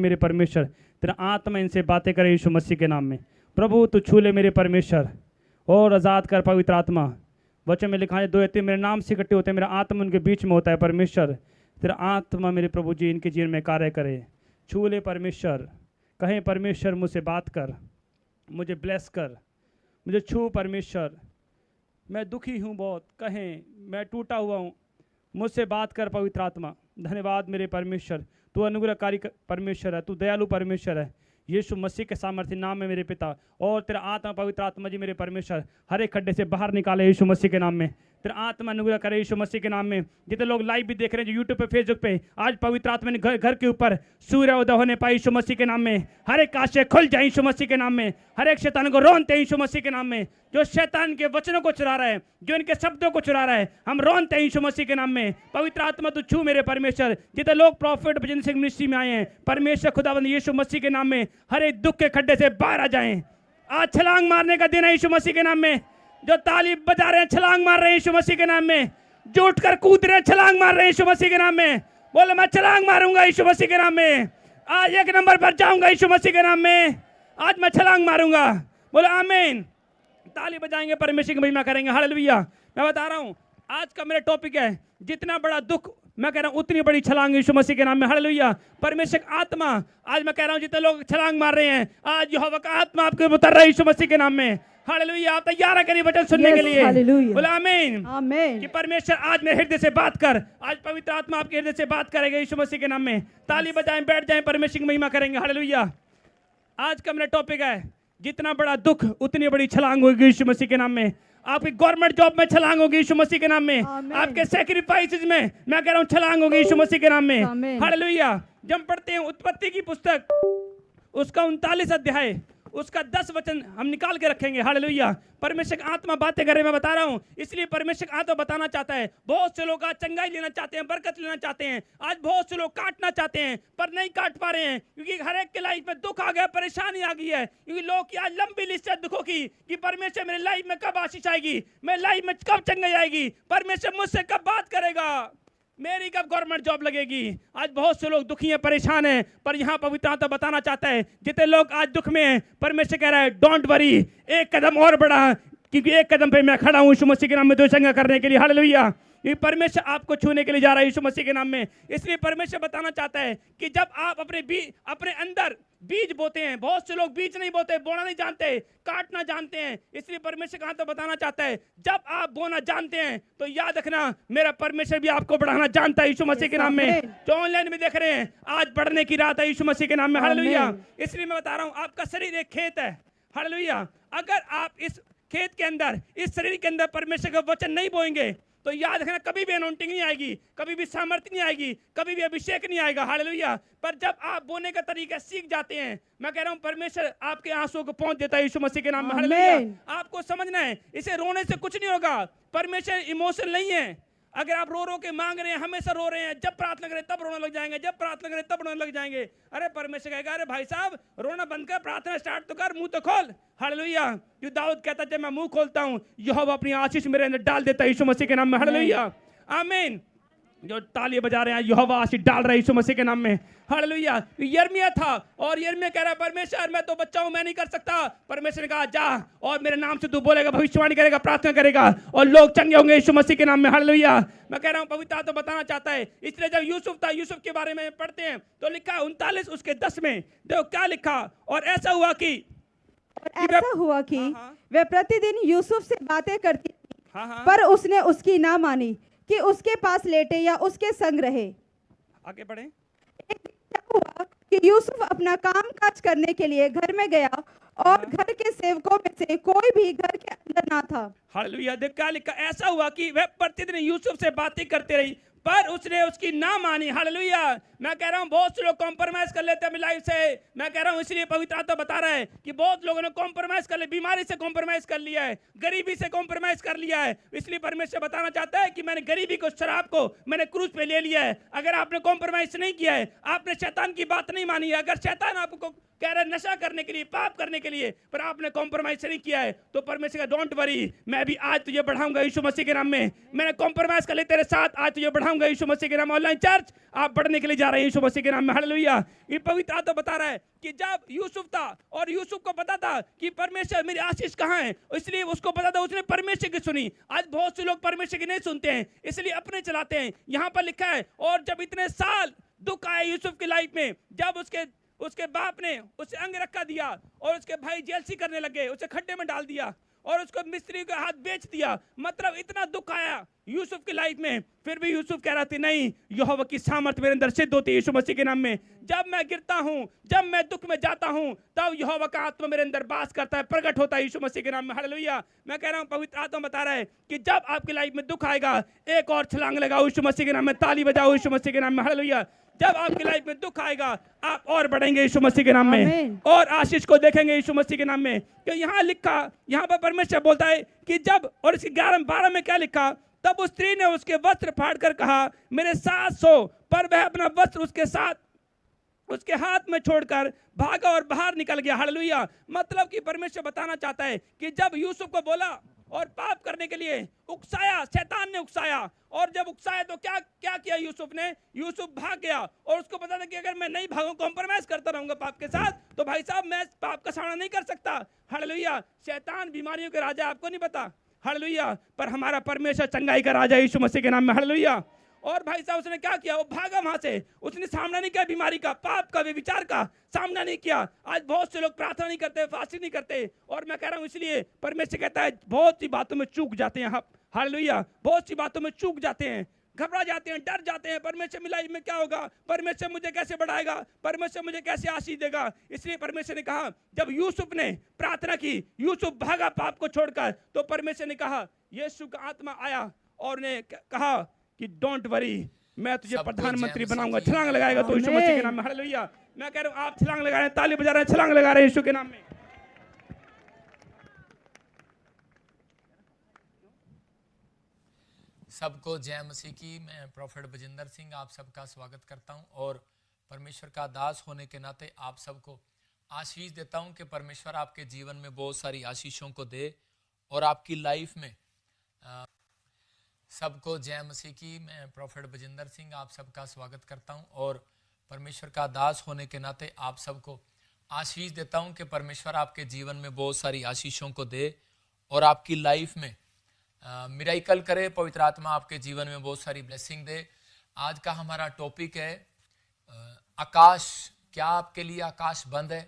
मेरे परमेश्वर, तेरा आत्मा इनसे बातें करे यीशु मसीह के नाम में। प्रभु तू छू ले मेरे परमेश्वर और आज़ाद कर पवित्र आत्मा। वचन में लिखा है 2 या 3 मेरे नाम से इकट्ठे होते हैं, मेरा आत्मा उनके बीच में होता है। परमेश्वर तेरा आत्मा मेरे प्रभु जी इनके जीवन में कार्य करे। छू ले परमेश्वर, कहें परमेश्वर मुझसे बात कर, मुझे ब्लेस कर, मुझे छू परमेश्वर, मैं दुखी हूँ बहुत, कहें मैं टूटा हुआ हूँ, मुझसे बात कर पवित्र आत्मा। धन्यवाद मेरे परमेश्वर, तू अनुग्रहकारी परमेश्वर है, तू दयालु परमेश्वर है। यीशु मसीह के सामर्थ्य नाम में मेरे पिता, और तेरा आत्मा पवित्र आत्मा जी मेरे परमेश्वर हर एक खड्डे से बाहर निकाले यीशु मसीह के नाम में। तेरा आत्मा अनुग्रह करे यीशु मसीह के नाम में। जितने लोग लाइव भी देख रहे हैं जो यूट्यूब पे फेसबुक पे, आज पवित्र आत्मा ने घर के ऊपर सूर्य उदय होने पाए यीशु मसीह के नाम में। हर एक आशय खुल जाए यीशु मसीह के नाम में। हर एक शैतान को रोनते हैं यीशु मसीह के नाम में। जो शैतान के वचनों को चुरा रहा है, जो इनके शब्दों को चुरा रहा है, हम रोनते हैं यीशु मसीह के नाम में। पवित्र आत्मा तू छू मेरे परमेश्वर। जितने लोग प्रॉफिट भजन सिंह मिनिस्ट्री में आए हैं, परमेश्वर खुदावंद यीशु मसीह के नाम में हर एक दुख के खड्डे से बाहर आ जाएं। आज छलांग मारने का दिन है यीशु मसीह के नाम में। जो ताली बजा रहे हैं छलांग मार रहे हैं यीशु मसीह के नाम में। जो उठकर कूद रहे हैं छलांग मार रहे हैं यीशु मसीह के नाम में। बोले मैं छलांग मारूंगा यीशु मसीह के नाम में। आज 1 नंबर पर जाऊंगा यीशु मसीह के नाम में। आज मैं छलांग मारूंगा। बोले आमीन। ताली बजाएंगे, परमेश्वर की महिमा करेंगे। हालेलुया। मैं बता रहा हूं आज का मेरा टॉपिक है जितना बड़ा दुख, मैं कह रहा हूं उतनी बड़ी छलांग यीशु मसीह के नाम में। हालेलुया। परमेश्वर की आत्मा, आज मैं कह रहा हूं जितने लोग छलांग मार रहे हैं, आज यहोवा का आत्मा आपके ऊपर उतर रहा है यीशु मसीह के नाम में। हालेलुया। आप तैयार करिए वचन सुनने के लिए। बोला आमीन। आमीन। कि परमेश्वर आज मेरे हृदय से बात कर। आज पवित्र आत्मा आपके हृदय से बात करेगा यीशु मसीह के नाम में। ताली बजाएं, बैठ जाएं, परमेश्वर की महिमा करेंगे। हालेलुया। आज का मेरा टॉपिक है जितना बड़ा दुख उतनी बड़ी छलांग होगी यीशु मसीह के नाम में। आपकी गवर्नमेंट जॉब में छलांग होगी यीशु मसीह के नाम में। आपके सैक्रिफाइसेस में मैं कह रहा हूं छलांग होगी यीशु मसीह के नाम में। हालेलुया। जब पढ़ते हैं उत्पत्ति की पुस्तक, उसका 39 अध्याय, उसका 10 वचन हम निकाल के रखेंगे। हालेलुया। परमेश्वर की आत्मा बातें करे, मैं बता रहा हूं, इसलिए परमेश्वर की आत्मा बताना चाहता है। बहुत से लोग आज चंगाई लेना चाहते हैं, बरकत लेना चाहते हैं। आज बहुत से लोग काटना चाहते हैं पर नहीं काट पा रहे हैं, क्योंकि हर एक के लाइफ में दुख आ गया, परेशानी आ गई है। क्योंकि लोग की आज लंबी लिस्ट है दुखों की कि परमेश्वर मेरे लाइफ में कब आशीष आएगी, मेरे लाइफ में कब चंगाई आएगी, परमेश्वर मुझसे कब बात करेगा, मेरी कब गवर्नमेंट जॉब लगेगी। आज बहुत से लोग दुखी हैं, परेशान हैं, पर यहाँ पवित्र आत्मा बताना चाहता है जितने लोग आज दुख में हैं, परमेश्वर कह रहा है डोंट वरी, एक कदम और बढ़ा, क्योंकि एक कदम पे मैं खड़ा हूँ यीशु मसीह के नाम में चंगा करने के लिए। हालेलुया। ये परमेश्वर आपको छूने के लिए जा रहा है यीशु मसीह के नाम में। इसलिए परमेश्वर बताना चाहता है कि जब आप अपने अंदर बीज बोते हैं, बहुत से लोग बीज नहीं बोते, बोना नहीं जानते, काटना जानते हैं। इसलिए परमेश्वर कहाँ तो बताना चाहता है जब आप बोना जानते हैं तो याद रखना मेरा परमेश्वर भी आपको बढ़ाना जानता है यीशु मसीह के नाम में। जो ऑनलाइन में देख रहे हैं, आज बढ़ने की रात है यीशु मसीह के नाम में। हालेलुया। इसलिए मैं बता रहा हूँ आपका शरीर एक खेत है। हालेलुया। अगर आप इस खेत के अंदर, इस शरीर के अंदर परमेश्वर का वचन नहीं बोएंगे तो याद रखना कभी भी अनॉइंटिंग नहीं आएगी, कभी भी सामर्थ्य नहीं आएगी, कभी भी अभिषेक नहीं आएगा। हालेलुया। पर जब आप बोने का तरीका सीख जाते हैं, मैं कह रहा हूं परमेश्वर आपके आंसुओं को पहुंच देता है यीशु मसीह के नाम में। हालेलुया। आपको समझना है इसे रोने से कुछ नहीं होगा। परमेश्वर इमोशन नहीं है। अगर आप रो रो के मांग रहे हैं, हमेशा रो रहे हैं, जब प्रार्थना करें तब रोने लग जाएंगे, जब प्रार्थना करें तब रोने लग जाएंगे। अरे परमेश्वर कहेगा अरे भाई साहब रोना बंद कर, प्रार्थना स्टार्ट तो कर, मुंह तो खोल। हालेलुया। जो दाऊद कहता जब मैं मुंह खोलता हूं यहोवा अपनी आशीष मेरे अंदर डाल देता है यीशु मसीह के नाम में। हालेलुया। आमीन। जो ताली बजा रहे हैं यहोवा आशीष डाल रहा है यीशु मसीह के नाम में। हालेलुया। यिर्मयाह था और यिर्मयाह कह रहा है परमेश्वर मैं तो बच्चा हूं, मैं नहीं कर सकता। परमेश्वर ने कहा जा और मेरे नाम से तू बोलेगा, भविष्यवाणी करेगा, प्रार्थना करेगा और लोग चंगे होंगे यीशु मसीह के नाम में। हालेलुया। मैं कह रहा हूं पवित्र आत्मा बताना चाहता है। इसलिए जब यूसुफ था, यूसुफ के बारे में पढ़ते हैं तो लिखा 39 उसके 10 में, देखो क्या लिखा। और ऐसा हुआ कि वे प्रतिदिन यूसुफ से बातें करती थी, पर उसने उसकी ना मानी कि उसके पास लेटे या उसके संग रहे। आगे बढ़े। एक दिन क्या हुआ कि यूसुफ अपना काम काज करने के लिए घर में गया और घर के सेवकों में से कोई भी घर के अंदर ना था। हालेलुया। देख क्या लिखा। ऐसा हुआ कि वह प्रतिदिन यूसुफ से बातें करते रही पर उसने उसकी ना मानी। हालेलुया। मैं कह रहा हूं बहुत से लोग कॉम्प्रोमाइज कर लेते हैं अपनी लाइफ से। मैं कह रहा हूं इसलिए पवित्र आत्मा बता रहा है कि बहुत लोगों ने कॉम्प्रोमाइज कर लिया, बीमारी से कॉम्प्रोमाइज कर लिया है, गरीबी से कॉम्प्रोमाइज कर लिया है। इसलिए परमेश्वर बताना चाहता है कि मैंने गरीबी को, शराब को मैंने क्रूज पे ले लिया है। अगर आपने कॉम्प्रोमाइज नहीं किया है, आपने शैतान की बात नहीं मानी है, अगर शैतान आपको कह रहे नशा करने के लिए, पाप करने के लिए, पर आपने कॉम्प्रोमाइज नहीं किया है, तो परमेश्वर का डोंट वरी, मैं भी आज तुझे बढ़ाऊंगा यीशु मसीह के नाम में। मैंने कॉम्प्रोमाइज कर लिया तेरे साथ, आज तुझे बढ़ाऊंगा यीशु मसीह के नाम। ऑनलाइन चर्च आप बढ़ने के लिए जा रहे हैं यीशु मसीह के नाम में। हालेलुया। ये पवित्र आत्मा बता रहा है कि जब यूसुफ था और यूसुफ को पता था कि परमेश्वर मेरी आशीष कहाँ है, इसलिए उसको पता था, उसने परमेश्वर की सुनी। आज बहुत से लोग परमेश्वर की नहीं सुनते हैं, इसलिए अपने चलाते हैं। यहाँ पर लिखा है, और जब इतने साल दुख आए यूसुफ की लाइफ में, जब उसके बाप ने उसे अंग रखा दिया और उसके भाई जेलसी करने लगे, उसे खड्डे में डाल दिया और उसको मिस्त्री के हाथ बेच दिया, मतलब इतना दुख आया यूसुफ की लाइफ में, फिर भी यूसुफ कह रहा था नहीं, यहोवा की सामर्थ मेरे अंदर सिद्ध होती है यीशु मसीह के नाम में। जब मैं गिरता हूं, जब मैं दुख में जाता हूं, तब यहोवा का आत्मा मेरे अंदर बास करता है, प्रकट होता है यीशु मसीह के नाम में। हालेलुया। मैं कह रहा हूं, पवित्र आत्मा बता रहा है कि जब आपकी लाइफ में दुख आएगा, एक और छलांग लगाओ यीशु मसीह के नाम में, ताली बजाओ यीशु मसीह के नाम में। हालेलुया। जब आपकी लाइफ में दुख आएगा, आप और बढ़ेंगे यीशु मसीह के नाम में, और आशीष को देखेंगे यीशु मसीह के नाम में। कि यहाँ लिखा, यहाँ पर परमेश्वर बोलता है कि जब, और इसके 11-12 में क्या लिखा, तब उस स्त्री ने उसके वस्त्र फाड़ कर कहा मेरे साथ सो, पर वह अपना वस्त्र उसके हाथ में छोड़कर भागा और बाहर निकल गया। हालेलुया। मतलब कि परमेश्वर बताना चाहता है कि जब यूसुफ को बोला और पाप करने के लिए उकसाया, शैतान ने उकसाया, और जब उकसाया तो क्या किया यूसुफ ने, यूसुफ भाग गया, और उसको पता था कि अगर मैं नहीं भागूं, कॉम्प्रोमाइज करता रहूंगा पाप के साथ, तो भाई साहब मैं पाप का सामना नहीं कर सकता। हालेलुया। शैतान बीमारियों के राजा, आपको नहीं पता। हालेलुया। पर हमारा परमेश्वर चंगाई का राजा यीशु मसीह के नाम में। हालेलुया। और भाई साहब उसने क्या किया, वो भागा वहां से, उसने सामना नहीं किया बीमारी का, पाप का, व्यभिचार का सामना नहीं किया। आज बहुत से लोग प्रार्थना नहीं करते, फास्टिंग नहीं करते, और मैं कह रहा हूं इसलिए परमेश्वर कहता है बहुत सी बातों में चूक जाते हैं। हालेलुया। बहुत सी बातों में चूक जाते हैं, घबरा जाते हैं, डर जाते हैं, परमेश्वर की लाइफ में क्या होगा, परमेश्वर मुझे कैसे बढ़ाएगा, परमेश्वर मुझे कैसे आशीष देगा। इसलिए परमेश्वर ने कहा, जब यूसुफ ने प्रार्थना की, यूसुफ भागा पाप को छोड़कर, तो परमेश्वर ने कहा, यीशु का आत्मा आया और ने कहा कि डोंट वरी, मैं तुझे प्रधानमंत्री बनाऊंगा। छलांग लगाएगा तो यीशु मसीह के नाम में। हालेलुया। मैं कह रहा हूं आप छलांग लगा रहे हैं, ताली बजा रहे हैं, छलांग लगा रहे हैं यीशु के नाम में। सबको जय मसीह की। मैं प्रोफेट बजिंदर सिंह आप सबका स्वागत करता हूं, और परमेश्वर का दास होने के नाते आप सबको आशीष देता हूं कि परमेश्वर आपके जीवन में बहुत सारी आशीषों को दे और आपकी लाइफ में। सबको जय मसीह की। मैं प्रोफेट बजिंदर सिंह आप सबका स्वागत करता हूं, और परमेश्वर का दास होने के नाते आप सबको आशीष देता हूं कि परमेश्वर आपके जीवन में बहुत सारी आशीषों को दे और आपकी लाइफ में मिराइकल करे। पवित्र आत्मा आपके जीवन में बहुत सारी ब्लेसिंग दे। आज का हमारा टॉपिक है आकाश। क्या आपके लिए आकाश बंद है?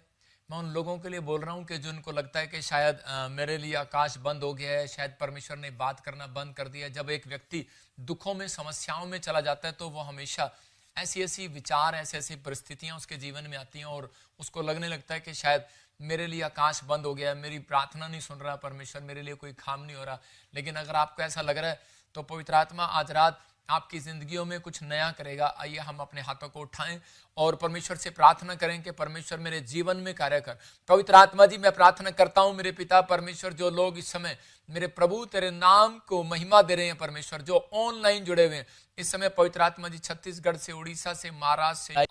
मैं उन लोगों के लिए बोल रहा हूं कि जिनको लगता है कि शायद मेरे लिए आकाश बंद हो गया है, शायद परमेश्वर ने बात करना बंद कर दिया है। जब एक व्यक्ति दुखों में, समस्याओं में चला जाता है, तो वो हमेशा ऐसी विचार, ऐसी परिस्थितियां उसके जीवन में आती हैं, और उसको लगने लगता है कि शायद मेरे लिए आकाश बंद हो गया है, मेरी प्रार्थना नहीं सुन रहा परमेश्वर, मेरे लिए कोई काम नहीं हो रहा। लेकिन अगर आपको ऐसा लग रहा है, तो पवित्र आत्मा आज रात आपकी जिंदगियों में कुछ नया करेगा। आइए हम अपने हाथों को उठाएं और परमेश्वर से प्रार्थना करें कि परमेश्वर मेरे जीवन में कार्य कर। पवित्र आत्मा जी, मैं प्रार्थना करता हूं मेरे पिता परमेश्वर, जो लोग इस समय मेरे प्रभु तेरे नाम को महिमा दे रहे हैं परमेश्वर, जो ऑनलाइन जुड़े हुए हैं इस समय, पवित्र आत्मा जी, छत्तीसगढ़ से, उड़ीसा से, महाराष्ट्र से,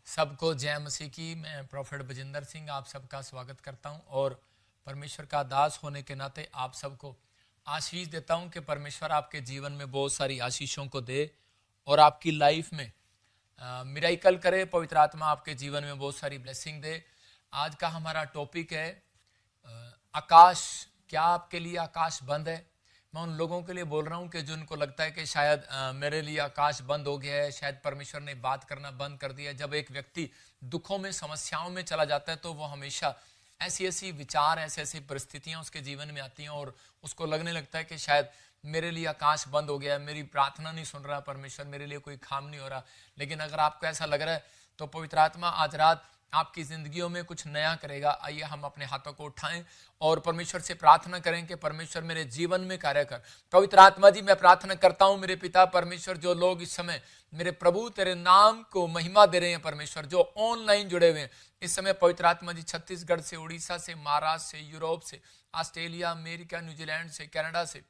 सबको जय मसीह की। मैं प्रोफेट बजिंदर सिंह आप सबका स्वागत करता हूं, और परमेश्वर का दास होने के नाते आप सबको आशीष देता हूं कि परमेश्वर आपके जीवन में बहुत सारी आशीषों को दे और आपकी लाइफ में मिराइकल करे। पवित्र आत्मा आपके जीवन में बहुत सारी ब्लेसिंग दे। आज का हमारा टॉपिक है आकाश। क्या आपके लिए आकाश बंद है? मैं उन लोगों के लिए बोल रहा हूं कि जिनको लगता है कि शायद मेरे लिए आकाश बंद हो गया है, शायद परमेश्वर ने बात करना बंद कर दिया है। जब एक व्यक्ति दुखों में, समस्याओं में चला जाता है, तो वो हमेशा ऐसी विचार, ऐसी परिस्थितियां उसके जीवन में आती हैं, और उसको लगने लगता है कि शायद मेरे लिए आकाश बंद हो गया है, मेरी प्रार्थना नहीं सुन रहा परमेश्वर, मेरे लिए कोई काम नहीं हो रहा। लेकिन अगर आपको ऐसा लग रहा है, तो पवित्र आत्मा आज रात आपकी जिंदगियों में कुछ नया करेगा। आइए हम अपने हाथों को उठाएं और परमेश्वर से प्रार्थना करें कि परमेश्वर मेरे जीवन में कार्य कर। पवित्र आत्मा जी, मैं प्रार्थना करता हूं मेरे पिता परमेश्वर, जो लोग इस समय मेरे प्रभु तेरे नाम को महिमा दे रहे हैं परमेश्वर, जो ऑनलाइन जुड़े हुए हैं इस समय, पवित्र आत्मा जी, छत्तीसगढ़ से, उड़ीसा से, महाराष्ट्र से, यूरोप से, ऑस्ट्रेलिया, अमेरिका, न्यूजीलैंड से, कनाडा से,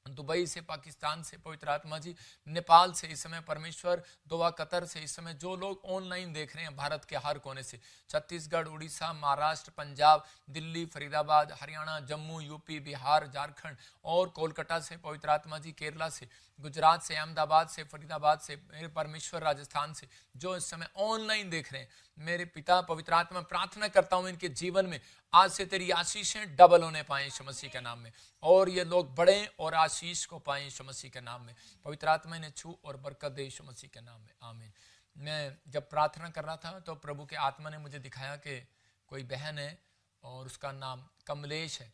दुबई से, पाकिस्तान से पवित्र आत्मा जी, नेपाल से इस समय परमेश्वर, दोहा, कतर से इस समय जो लोग ऑनलाइन देख रहे हैं भारत के हर कोने से, छत्तीसगढ़, उड़ीसा, महाराष्ट्र, पंजाब, दिल्ली, फरीदाबाद, हरियाणा, जम्मू, यूपी, बिहार, झारखंड और कोलकाता से पवित्र आत्मा जी, केरला से, गुजरात से, अहमदाबाद से, फरीदाबाद से, मेरे परमेश्वर, राजस्थान से जो इस समय ऑनलाइन देख रहे हैं, मेरे पिता पवित्र आत्मा प्रार्थना करता हूं इनके जीवन में आज से तेरी आशीषें डबल होने पाए यीशु मसीह के नाम में, और ये लोग बढ़े और आशीष को पाए यीशु मसीह के नाम में। पवित्र आत्मा इन्हें छू और बरकत दे यीशु मसीह के नाम में, आमीन। मैं जब प्रार्थना कर रहा था तो प्रभु के आत्मा ने मुझे दिखाया कि कोई बहन है और उसका नाम कमलेश है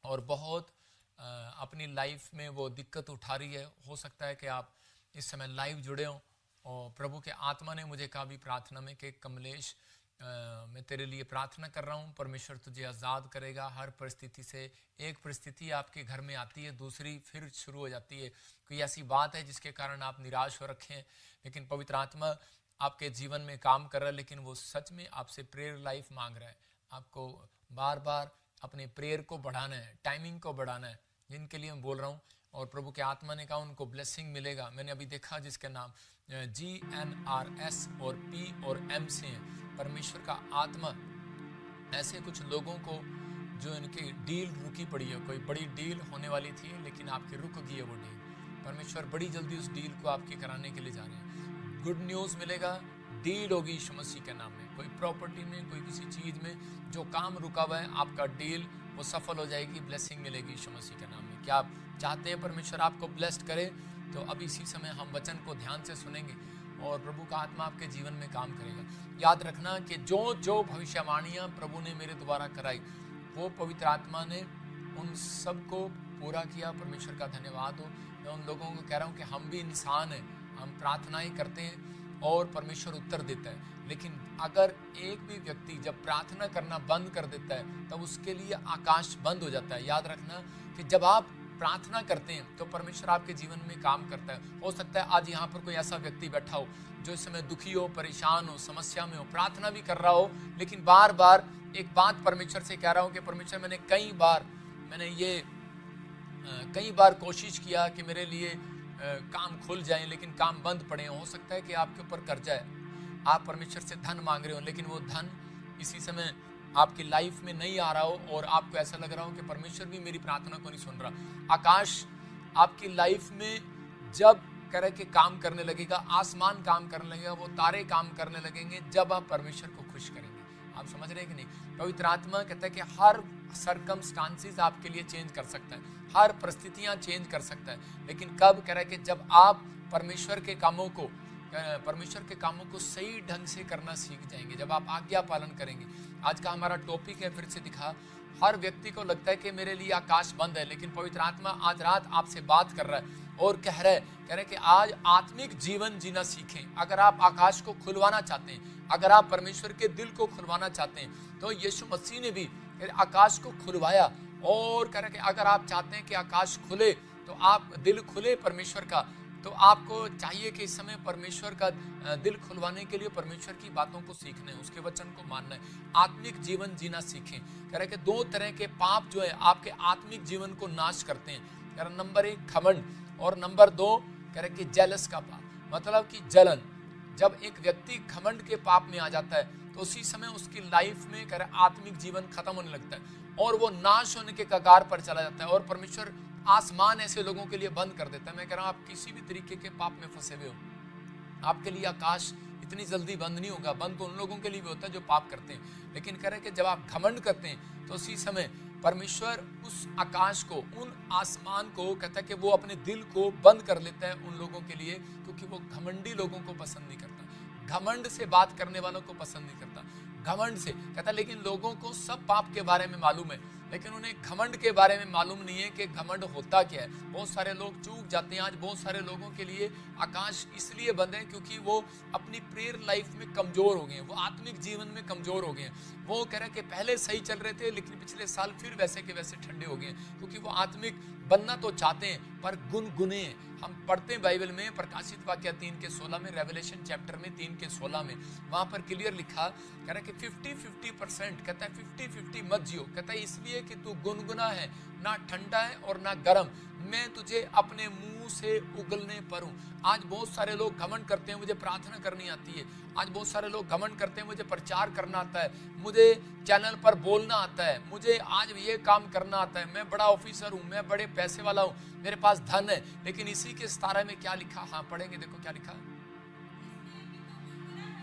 और बहुत अपनी लाइफ में वो दिक्कत उठा रही है। हो सकता है कि आप इस समय लाइव जुड़े हों और प्रभु के आत्मा ने मुझे कहा भी प्रार्थना में कि कमलेश मैं तेरे लिए प्रार्थना कर रहा हूँ, परमेश्वर तुझे आज़ाद करेगा हर परिस्थिति से। एक परिस्थिति आपके घर में आती है, दूसरी फिर शुरू हो जाती है। कोई ऐसी बात है जिसके कारण आप निराश हो रखे हैं, लेकिन पवित्र आत्मा आपके जीवन में काम कर रहा है, लेकिन वो सच में आपसे प्रेयर लाइफ मांग रहा है। आपको बार बार अपने प्रेयर को बढ़ाना है, टाइमिंग को बढ़ाना है, जिनके लिए मैं बोल रहा हूँ। और प्रभु के आत्मा ने कहा उनको ब्लेसिंग मिलेगा। मैंने अभी देखा जिसके नाम GNRS और P और M से हैं, परमेश्वर का आत्मा ऐसे कुछ लोगों को जो इनकी डील रुकी पड़ी है, कोई बड़ी डील होने वाली थी लेकिन आपकी रुक गई है वो डील, परमेश्वर बड़ी जल्दी उस डील को आपकी कराने के लिए जा रहे हैं। गुड न्यूज़ मिलेगा, डील होगी यीशु मसीह के नाम में। कोई प्रॉपर्टी में, कोई किसी चीज़ में जो काम रुका हुआ है, आपका डील वो सफल हो जाएगी, ब्लेसिंग मिलेगी यीशु मसीह के नाम में। क्या आप चाहते हैं परमेश्वर आपको ब्लेस्ड करे? तो अभी इसी समय हम वचन को ध्यान से सुनेंगे और प्रभु का आत्मा आपके जीवन में काम करेगा। याद रखना कि जो जो भविष्यवाणियाँ प्रभु ने मेरे द्वारा कराई वो पवित्र आत्मा ने उन सब को पूरा किया। परमेश्वर का धन्यवाद हो। मैं उन लोगों को कह रहा हूँ कि हम भी इंसान हैं, हम प्रार्थनाएं करते हैं और परमेश्वर उत्तर देता है, लेकिन अगर एक भी व्यक्ति जब प्रार्थना करना बंद कर देता है तब उसके लिए आकाश बंद हो जाता है। याद रखना कि जब आप प्रार्थना करते हैं तो परमेश्वर आपके जीवन में काम करता है। हो सकता है आज यहाँ पर कोई ऐसा व्यक्ति बैठा हो जो इस समय दुखी हो, परेशान हो, समस्या में हो, प्रार्थना भी कर रहा हो, लेकिन बार बार एक बात परमेश्वर से कह रहा हूँ कि परमेश्वर मैंने कई बार कोशिश किया कि मेरे लिए काम खुल जाए लेकिन काम बंद पड़े। हो सकता है कि आपके ऊपर कर्जा है, आप परमेश्वर से धन मांग रहे हो लेकिन वो धन इसी समय आपकी लाइफ में नहीं आ रहा हो और आपको ऐसा लग रहा हो कि परमेश्वर भी मेरी प्रार्थना को नहीं सुन रहा। आकाश आपकी लाइफ में जब करे कि काम करने लगेगा, आसमान काम करने लगेगा, वो तारे काम करने लगेंगे जब आप परमेश्वर को खुश करेंगे। आप समझ रहे हैं कि नहीं? पवित्र आत्मा कहता है कि हर सर्कमस्टांसेस आपके लिए चेंज कर सकता है, हर परिस्थितियां चेंज कर सकता है, लेकिन कब कह रहा है कि जब आप परमेश्वर के कामों को सही ढंग से करना सीख जाएंगे, जब आप आज्ञा पालन करेंगे। आज का हमारा टॉपिक है, फिर से दिखा, हर व्यक्ति को लगता है कि मेरे लिए आकाश बंद है, लेकिन पवित्र आत्मा आज रात आपसे बात कर रहा है और कह रहा है कि आज आत्मिक जीवन जीना सीखें। अगर आप आकाश को खुलवाना चाहते हैं, अगर आप परमेश्वर के दिल को खुलवाना चाहते हैं, तो यीशु मसीह ने भी आकाश को खुलवाया और कह रहे कि अगर आप चाहते हैं कि आकाश खुले तो आप दिल खुले परमेश्वर का, तो आपको चाहिए कि इस समय परमेश्वर का दिल खुलवाने के लिए परमेश्वर की बातों को सीखना है, उसके वचन को मानना है, आत्मिक जीवन जीना सीखें। कह रहे कि दो तरह के पाप जो है आपके आत्मिक जीवन को नाश करते हैं। कह रहे नंबर 1 घमंड और नंबर 2 कह रहे कि जेलस का पाप, मतलब कि जलन। जब एक व्यक्ति घमंड के पाप में आ जाता है तो उसी समय उसकी लाइफ में कह रहे आत्मिक जीवन खत्म होने लगता है और वो नाश होने के कगार पर चला जाता है और परमेश्वर आसमान ऐसे लोगों के लिए बंद कर देता है। मैं कह रहा हूं आप किसी भी तरीके के पाप में फंसे हुए हो, आपके लिए आकाश इतनी जल्दी बंद नहीं होगा। बंद तो उन लोगों के लिए भी होता है जो पाप करते हैं, लेकिन कह रहे कि जब आप घमंड करते हैं तो उसी समय परमेश्वर उस आकाश को, उन आसमान को कहता है कि वो अपने दिल को बंद कर लेता है उन लोगों के लिए, क्योंकि वो घमंडी लोगों को पसंद नहीं करता, घमंड से बात करने वालों को पसंद नहीं करता। घमंड से कहता, लेकिन लोगों को सब पाप के बारे में मालूम है, लेकिन उन्हें घमंड के बारे में मालूम नहीं है कि घमंड होता क्या है। बहुत सारे लोग चूक जाते हैं। आज बहुत सारे लोगों के लिए आकाश इसलिए बंद है क्योंकि वो अपनी प्रेयर लाइफ में कमजोर हो गए हैं, वो आत्मिक जीवन में कमजोर हो गए हैं। वो कह रहे कि पहले सही चल रहे थे लेकिन पिछले साल फिर वैसे के वैसे ठंडे हो गए हैं, क्योंकि वो आत्मिक बनना तो चाहते हैं पर गुनगुने हैं। हम पढ़ते हैं बाइबल में प्रकाशित वाक्य 3:16 में, रेवलेशन चैप्टर में 3:16 में, वहां पर क्लियर लिखा, कह रहा है कि 50-50% कहता है 50-50 मत जियो। कहता है इसलिए इसलिए कि तू गुनगुना है, ना ठंडा है और ना गर्म, मैं तुझे अपने मुंह से उगलने पर हूं। आज बहुत सारे लोग घमंड करते हैं मुझे प्रार्थना करनी आती है, आज बहुत सारे लोग घमंड करते हैं मुझे प्रचार करना आता है, मुझे चैनल पर बोलना आता है, मुझे आज ये काम करना आता है, मैं बड़ा ऑफिसर हूं, मैं बड़े पैसे वाला हूं, मेरे पास धन है। लेकिन इसी के सितारे में क्या लिखा, हाँ पढ़ेंगे, देखो क्या लिखा,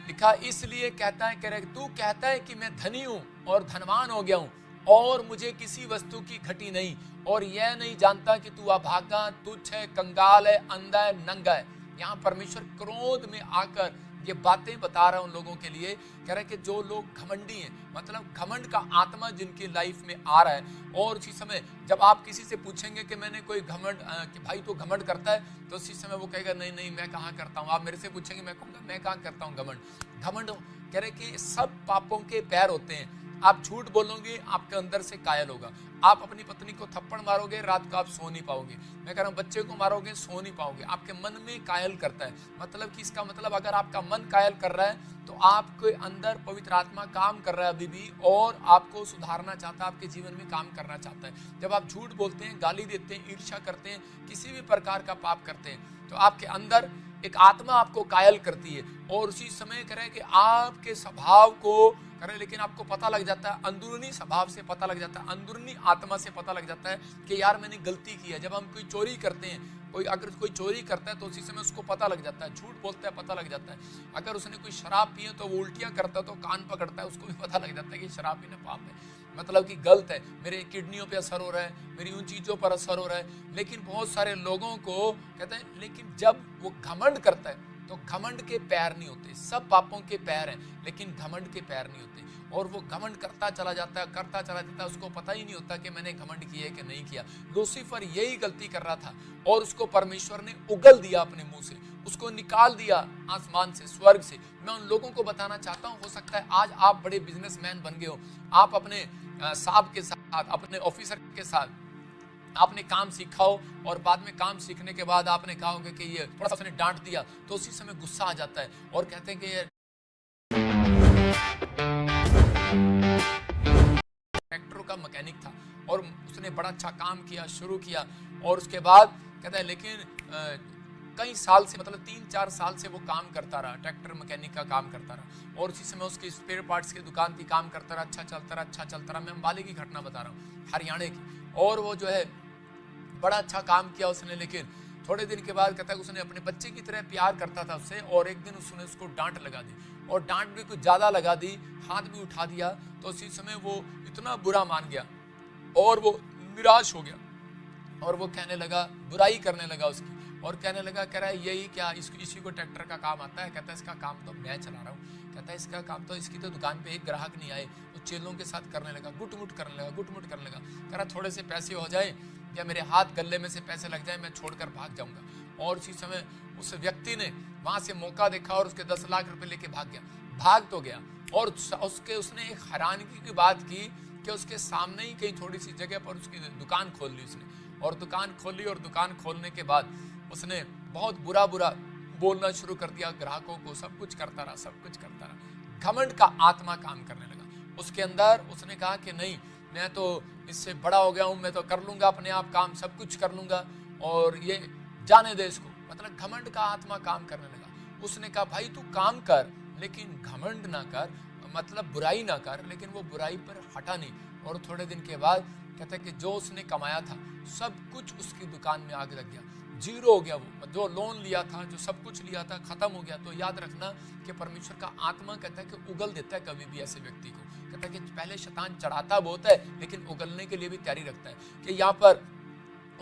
लिखा इसलिए कहता है, कह रहे तू कहता है कि मैं धनी हूं और धनवान हो गया हूं और मुझे किसी वस्तु की घटी नहीं, और यह नहीं जानता कि तू अभागा, तुच्छ है, कंगाल है, अंधा है, नंगा है। यहाँ परमेश्वर क्रोध में आकर ये बातें बता रहा हूं लोगों के लिए, कह रहा है कि जो लोग घमंडी हैं, मतलब घमंड का आत्मा जिनकी लाइफ में आ रहा है, और उसी समय जब आप किसी से पूछेंगे कि मैंने कोई घमंड कि भाई तो घमंड करता है, तो उसी समय वो कहेगा नहीं नहीं मैं कहाँ करता हूँ। आप मेरे से पूछेंगे, मैं कहूँगा मैं कहाँ करता हूँ घमंड। घमंड कह रहे कि सब पापों के पैर होते हैं। आप झूठ बोलोगे आपके अंदर से कायल होगा, आप अपनी पत्नी को थप्पड़ मारोगे रात को आप सो नहीं पाओगे, मैं कह रहा हूँ बच्चे को मारोगे सो नहीं पाओगे, आपके मन में कायल करता है। मतलब कि इसका मतलब अगर आपका मन कायल कर रहा है तो आपके अंदर पवित्र आत्मा काम कर रहा है अभी भी, और आपको सुधारना चाहता है, आपके जीवन में काम करना चाहता है। जब आप झूठ बोलते हैं, गाली देते हैं, ईर्ष्या करते हैं, किसी भी प्रकार का पाप करते हैं, तो आपके अंदर एक आत्मा आपको कायल करती है, और उसी समय करे कि आपके स्वभाव को करे, लेकिन आपको पता लग जाता है, अंदरूनी स्वभाव से पता लग जाता है, अंदरूनी आत्मा से पता लग जाता है कि यार मैंने गलती की है। जब हम कोई चोरी करते हैं, अगर कोई चोरी करता है तो उसी समय उसको पता लग जाता है, झूठ बोलता है पता लग जाता है, अगर उसने कोई शराब पी है तो वो उल्टियां करता है तो कान पकड़ता है, उसको भी पता लग जाता है कि शराब पीना पाप है, मतलब कि गलत है, मेरे किडनियों पे असर हो रहा है, मेरी उन चीजों पर असर हो रहा है। लेकिन बहुत सारे लोगों को कहते हैं, लेकिन जब वो घमंड करता है तो घमंड के पैर नहीं होते, सब पापों के पैर हैं लेकिन घमंड के पैर नहीं होते, और वो घमंड करता चला जाता है, करता चला जाता है, उसको पता ही नहीं होता कि मैंने घमंड किया है कि नहीं किया। लूसीफर यही गलती कर रहा था, और उसको परमेश्वर ने उगल दिया अपने मुंह से, उसको निकाल दिया आसमान से, स्वर्ग से। मैं उन लोगों को बताना चाहता हूं, हो सकता है आज आप बड़े बिजनेसमैन बन गए हो, आप अपने साहब के साथ, अपने ऑफिसर के साथ आपने काम सीखा हो, और बाद में काम सीखने के बाद आपने कहा होगा कि ये थोड़ा सा उसने डांट दिया, तो उसी समय गुस्सा आ जाता है और कहते हैं कि ये ट्रैक्टर का मैकेनिक था और उसने बड़ा अच्छा काम किया, शुरू किया, और उसके बाद कहता है लेकिन कई साल से, मतलब 3-4 साल से वो काम करता रहा, ट्रैक्टर मैकेनिक का काम करता रहा, और उसी समय उसकी स्पेयर पार्ट्स की दुकान थी, काम करता रहा, अच्छा चलता रहा। मैं अंबाले की घटना बता रहा हूँ, हरियाणा की, और वो जो है बड़ा अच्छा काम किया उसने, लेकिन थोड़े दिन के बाद कहता है उसने अपने बच्चे की तरह प्यार करता था उससे, और एक दिन उसने उसको डांट लगा दी, और डांट भी कुछ ज़्यादा लगा दी, हाथ भी उठा दिया, तो उसी समय वो इतना बुरा मान गया और वो निराश हो गया, और वो कहने लगा, बुराई करने लगा उसकी, और कहने लगा, कह रहा है यही क्या, इसी को ट्रैक्टर का काम आता है, कहता है इसका काम तो मैं चला रहा हूँ, कहता है इसका काम तो, इसकी तो दुकान पे एक ग्राहक नहीं आए, तो चेलों के साथ करने लगा, गुटमुट करने लगा, कह रहा थोड़े से पैसे हो जाए या मेरे हाथ गले में से पैसे लग जाए, मैं छोड़कर भाग जाऊंगा। और उसी समय उस व्यक्ति ने वहां से मौका देखा और उसके 10 लाख रुपए लेके भाग तो गया, और उसने एक हैरानी की बात की कि उसके सामने ही कहीं थोड़ी सी जगह पर उसकी दुकान खोल ली उसने, और दुकान खोली, और दुकान खोलने के बाद उसने बहुत बुरा बोलना शुरू कर दिया ग्राहकों को, सब कुछ करता रहा। घमंड का आत्मा काम करने लगा उसके अंदर। उसने कहा कि नहीं, मैं तो इससे बड़ा हो गया हूं, मैं तो कर लूंगा अपने आप काम, सब कुछ कर लूंगा, और ये जाने दे इसको, मतलब घमंड का आत्मा काम करने लगा। उसने कहा भाई तू काम कर लेकिन घमंड ना कर, मतलब बुराई ना कर, लेकिन वो बुराई पर हटा नहीं। और थोड़े दिन के बाद कहते कि जो उसने कमाया था सब कुछ उसकी दुकान में आग लग गया, जीरो हो गया, वो जो लोन लिया था, जो सब कुछ लिया था, खत्म हो गया। तो याद रखना कि परमेश्वर का आत्मा कहता है कि उगल देता है कभी भी ऐसे व्यक्ति को। कहता है कि पहले शैतान चढ़ाता बहुत है लेकिन उगलने के लिए भी तैयारी रखता है। कि यहाँ पर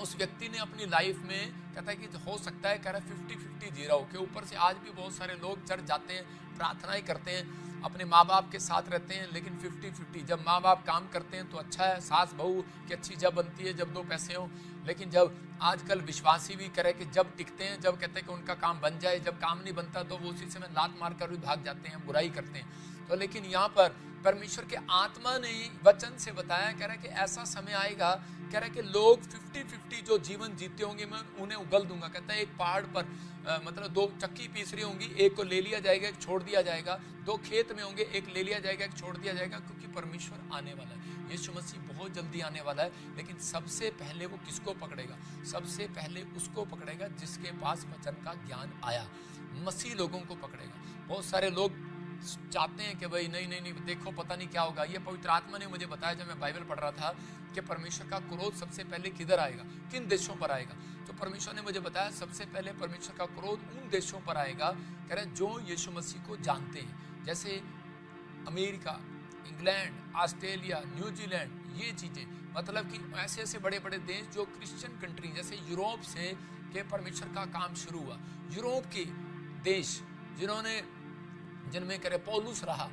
उस व्यक्ति ने अपनी लाइफ में कहता है कि हो सकता है, कह रहा है 50-50 जी रहा हो, कि ऊपर से आज भी बहुत सारे लोग चढ़ जाते हैं, प्रार्थनाएं करते हैं, अपने माँ बाप के साथ रहते हैं, लेकिन 50-50 जब माँ बाप काम करते हैं तो अच्छा है, सास बहू की अच्छी जब बनती है जब 2 पैसे हों, लेकिन जब आजकल विश्वासी भी करे कि जब टिकते हैं, जब कहते हैं कि उनका काम बन जाए, जब काम नहीं बनता तो वो उसी समय लात मार कर भी भाग जाते हैं, बुराई करते हैं। तो लेकिन यहाँ पर परमेश्वर के आत्मा ने वचन से बताया, कह रहा है कि ऐसा समय आएगा, कह रहा है कि लोग 50-50 जो जीवन जीते होंगे मैं उन्हें उगल दूंगा। कहता है एक पहाड़ पर मतलब 2 चक्की पीस रही होंगी, एक को ले लिया जाएगा, एक छोड़ दिया जाएगा। 2 खेत में होंगे, एक ले लिया जाएगा, एक छोड़ दिया जाएगा, क्योंकि परमेश्वर आने वाला है। यीशु मसीह बहुत जल्दी आने वाला है, लेकिन सबसे पहले वो किसको पकड़ेगा? सबसे पहले उसको पकड़ेगा जिसके पास वचन का ज्ञान आया। मसीह लोगों को पकड़ेगा। बहुत सारे लोग चाहते हैं कि भाई नहीं देखो पता नहीं क्या होगा। ये पवित्र आत्मा ने मुझे बताया जब मैं बाइबल पढ़ रहा था कि परमेश्वर का क्रोध सबसे पहले किधर आएगा, किन देशों पर आएगा। तो परमेश्वर ने मुझे बताया सबसे पहले परमेश्वर का क्रोध उन देशों पर आएगा, कह रहे जो यीशु मसीह को जानते हैं, जैसे अमेरिका, इंग्लैंड, ऑस्ट्रेलिया, न्यूजीलैंड, ये चीजें, मतलब कि ऐसे ऐसे बड़े बड़े देश जो क्रिश्चियन कंट्री, जैसे यूरोप से के परमेश्वर का काम शुरू हुआ। यूरोप के देश जिनमें करे पौलुस रहा,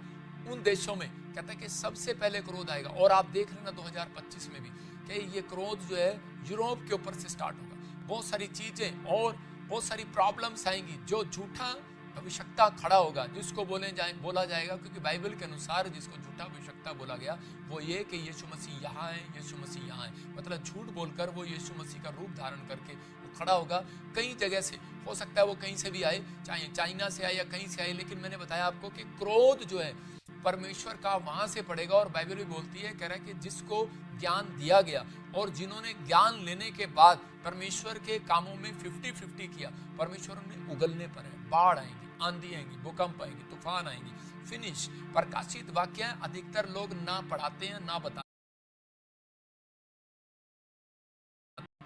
उन देशों में कहता है कि सबसे पहले क्रोध आएगा। और आप देख लेना 2025 में भी कि ये क्रोध जो है यूरोप के ऊपर से स्टार्ट होगा। बहुत सारी चीजें और बहुत सारी प्रॉब्लम्स आएंगी, जो झूठा भविष्यता खड़ा होगा, जिसको बोला जाएगा, क्योंकि बाइबल के अनुसार जिसको झूठा भविष्यता बोला गया वो ये कि यीशु मसीह यहाँ है, यीशु मसीह यहाँ है, मतलब झूठ बोलकर वो यीशु मसीह का रूप धारण करके वो खड़ा होगा। कई जगह से हो सकता है वो कहीं से भी आए, चाहे चाइना से आए या कहीं से आए, लेकिन मैंने बताया आपको कि क्रोध जो है परमेश्वर का वहां से पड़ेगा। और बाइबल भी बोलती है, कह रहा है कि जिसको ज्ञान दिया गया और जिन्होंने ज्ञान लेने के बाद परमेश्वर के कामों में 50-50 किया, परमेश्वर उन्हें उगलने पर है। बाढ़ आएंगी, आंधी आएंगी, भूकंप आएंगी, तूफान आएंगी। फिनिश। प्रकाशित वाक्य अधिकतर लोग ना पढ़ाते हैं ना बताते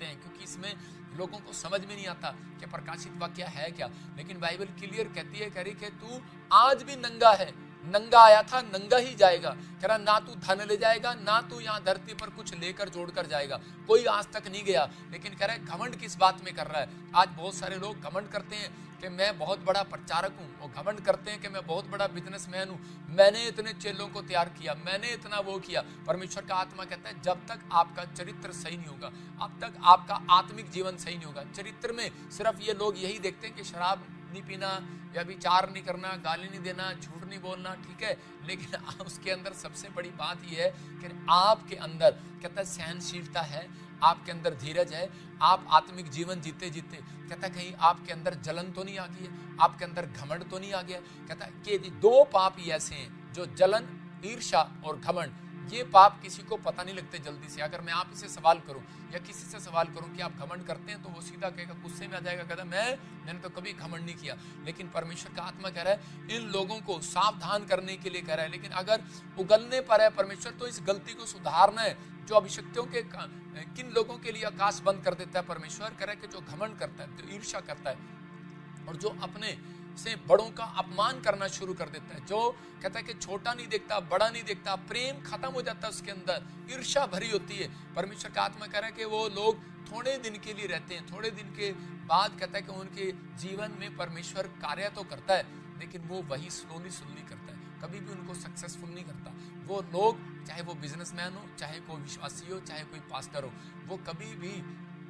हैं, क्योंकि इसमें लोगों को समझ में नहीं आता कि प्रकाशित वाक्य है क्या। लेकिन बाइबल क्लियर कहती है, कह रही कि तू आज भी नंगा है, नंगा आया था, नंगा ही जाएगा। कह रहा ना तू धन ले जाएगा, ना तू यहाँ धरती पर कुछ लेकर जोड़कर जाएगा। कोई आज तक नहीं गया, लेकिन कह रहा है घमंड किस बात में कर रहा है। आज बहुत सारे लोग घमंड करते हैं कि मैं बहुत बड़ा प्रचारक हूँ, और घमंड करते हैं कि मैं बहुत बड़ा बिजनेसमैन हूँ, मैंने इतने चेलों को तैयार किया, मैंने इतना वो किया। परमेश्वर का आत्मा कहता है जब तक आपका चरित्र सही नहीं होगा, अब तक आपका आत्मिक जीवन सही नहीं होगा। चरित्र में सिर्फ ये लोग यही देखते हैं कि शराब नहीं पीना या विचार नहीं करना, गाली नहीं देना, झूठ नहीं बोलना, ठीक है, लेकिन उसके अंदर सबसे बड़ी बात यह है कि आपके अंदर कहता है सहनशीलता है, आपके अंदर धीरज है, आप आत्मिक जीवन जीते जीते कहता है कहीं आपके अंदर जलन तो नहीं आ गई है, आपके अंदर घमंड तो नहीं आ गया। कहता है कि 2 पाप ही ऐसे हैं जो जलन, ईर्ष्या और घमंड, ये पाप किसी को पता नहीं लगते जल्दी से। अगर मैं आप इसे सवाल करूं या किसी से सवाल करूं कि आप घमंड करते हैं, तो वो सीधा कहेगा, गुस्से में आ जाएगा, कहता मैंने तो कभी घमंड नहीं किया। लेकिन परमेश्वर का आत्मा कह रहा है इन लोगों को सावधान करने के लिए कह रहा है। लेकिन अगर उगलने पर है परमेश्वर, तो इस गलती को सुधारना है। जो अभिषिक्तों के किन लोगों के लिए आकाश बंद कर देता है परमेश्वर, कह रहा है कि जो घमंड करता है, जो ईर्ष्या करता है और जो अपने से बड़ों का अपमान करना शुरू कर देता है, जो कहता है कि छोटा नहीं देखता, बड़ा नहीं देखता, प्रेम खत्म हो जाता है उसके अंदर, ईर्ष्या भरी होती है। परमेश्वर का आत्मा कह रहा है कि वो लोग थोड़े दिन के लिए रहते हैं, थोड़े दिन के बाद कहता है कि उनके जीवन में परमेश्वर कार्य तो करता है, लेकिन वो वही स्लोली करता है, कभी भी उनको सक्सेसफुल नहीं करता। वो लोग, चाहे वो बिजनेसमैन हो, चाहे कोई विश्वासी हो, चाहे कोई पास्टर हो, वो कभी भी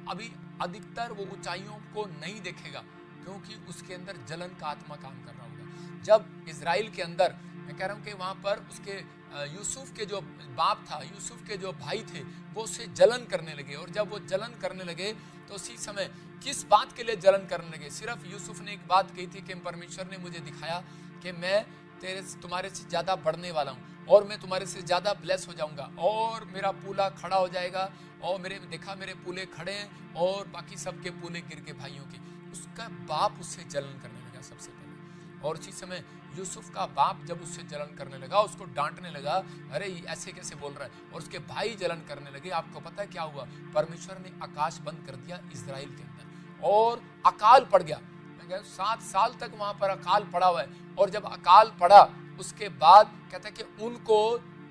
अभी अधिकतर वो ऊंचाइयों को नहीं देखेगा, क्योंकि उसके अंदर जलन का आत्मा काम कर रहा होगा। जब इजराइल के अंदर, मैं कह रहा हूँ कि वहाँ पर उसके यूसुफ के जो बाप था, यूसुफ के जो भाई थे, वो उससे जलन करने लगे। और जब वो जलन करने लगे तो उसी समय किस बात के लिए जलन करने लगे? सिर्फ यूसुफ ने एक बात कही थी कि परमेश्वर ने मुझे दिखाया कि मैं तुम्हारे से ज़्यादा बढ़ने वाला हूँ और मैं तुम्हारे से ज़्यादा ब्लेस हो जाऊँगा और मेरा पूला खड़ा हो जाएगा। और मेरे पूले खड़े हैं और बाकी सबके पूले गिर के भाइयों के। उसका बाप उससे जलन करने लगा सबसे पहले, और उसी समय यूसुफ का बाप जब उससे जलन करने लगा, उसको डांटने लगा, अरे ऐसे कैसे बोल रहा है, और उसके भाई जलन करने लगे। आपको पता है क्या हुआ? परमेश्वर ने आकाश बंद कर दिया इजराइल के अंदर और अकाल पड़ गया। 7 साल तक वहां पर अकाल पड़ा हुआ है। और जब अकाल पड़ा उसके बाद कहता है कि उनको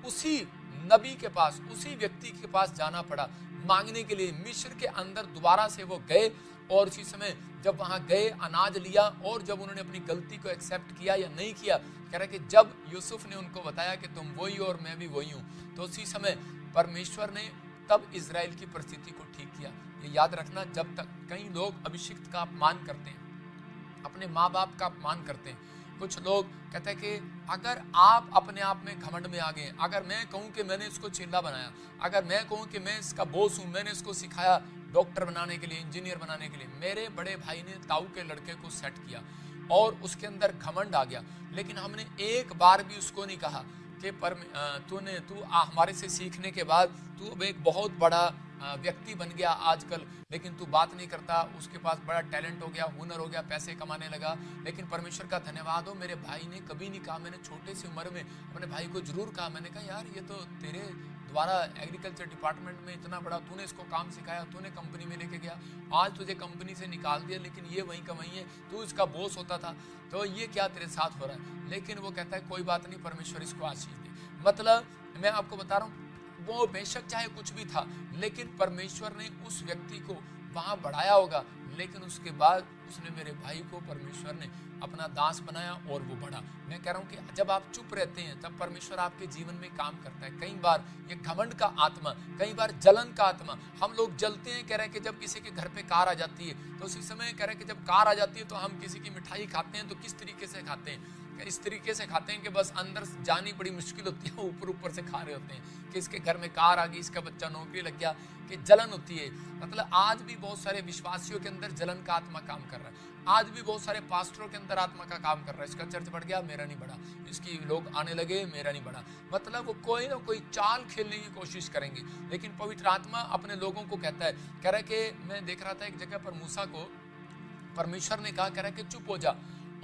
उसी नबी के पास, उसी व्यक्ति के पास जाना पड़ा मांगने के लिए। मिस्र के अंदर दोबारा से वो गए और उसी समय जब वहां गए, अनाज लिया, और जब उन्होंने अपनी गलती को एक्सेप्ट किया या नहीं किया, कह रहा कि जब यूसुफ ने उनको बताया कि तुम वही हो और मैं भी वही हूं, तो उसी समय परमेश्वर ने तब इजराइल की परिस्थिति को ठीक किया। ये याद रखना, जब तक कई लोग अभिषिक्त का अपमान करते हैं, अपने माँ बाप का अपमान करते हैं, कुछ लोग कहते हैं कि अगर आप अपने आप में घमंड में आ गए, अगर मैं कहूं कि मैंने इसको चेला बनाया, अगर मैं कहूं कि मैं इसका बॉस हूं, मैंने इसको सिखाया डॉक्टर बनाने के लिए, इंजीनियर बनाने के लिए, मेरे बड़े भाई ने ताऊ के लड़के को सेट किया और उसके अंदर घमंड आ गया, लेकिन हमने एक बार भी उसको नहीं कहा कि तू हमारे से सीखने के बाद तू अब एक बहुत बड़ा व्यक्ति बन गया आजकल, लेकिन तू बात नहीं करता, उसके पास बड़ा टैलेंट हो गया, हुनर हो गया, पैसे कमाने लगा। लेकिन परमेश्वर का धन्यवाद हो, मेरे भाई ने कभी नहीं कहा। मैंने छोटे सी उम्र में अपने भाई को जरूर कहा, मैंने कहा यार ये तो तेरे द्वारा एग्रीकल्चर डिपार्टमेंट में इतना बड़ा तूने इसको काम सिखाया, तूने कंपनी में लेके गया, आज तुझे कंपनी से निकाल दिया, लेकिन ये वहीं का वहीं है, तू इसका बॉस होता था, तो ये क्या तेरे साथ हो रहा है। लेकिन वो कहता है कोई बात नहीं, परमेश्वर इसको आशीष दे। मतलब मैं आपको बता रहा हूँ, वो बेशक चाहे कुछ भी था, लेकिन परमेश्वर ने उस व्यक्ति को वहां बढ़ाया होगा, लेकिन उसके बाद उसने मेरे भाई को परमेश्वर ने अपना दास बनाया और वो बढ़ा। मैं कह रहा हूं कि जब आप चुप रहते हैं तब परमेश्वर आपके जीवन में काम करता है। कई बार ये घमंड का आत्मा, कई बार जलन का आत्मा, हम लोग जलते हैं, कह रहे हैं कि जब किसी के घर पे कार आ जाती है तो उसी समय कह रहे हैं कि जब कार आ जाती है तो हम किसी की मिठाई खाते हैं तो किस तरीके से खाते हैं, इस तरीके से खाते हैं कि बस अंदर जानी बड़ी मुश्किल होती है, ऊपर से खा रहे होते हैं कि इसके घर में कार आ गई, इसका बच्चा नौकरी लग गया, कि जलन होती है। मतलब आज भी बहुत सारे विश्वासियों के अंदर जलन का आत्मा काम कर रहा है, आज भी बहुत सारे पास्टरों के अंदर आत्मा का काम कर रहा है। इसका चर्च बढ़ गया, मेरा नहीं बढ़ा, इसकी लोग आने लगे, मेरा नहीं बढ़ा। मतलब वो कोई ना कोई चाल खेलने की कोशिश करेंगे, लेकिन पवित्र आत्मा अपने लोगों को कहता है, कह रहा है कि मैं देख रहा था एक जगह पर मूसा को परमेश्वर ने कहा, कह रहा है कि चुप हो जा,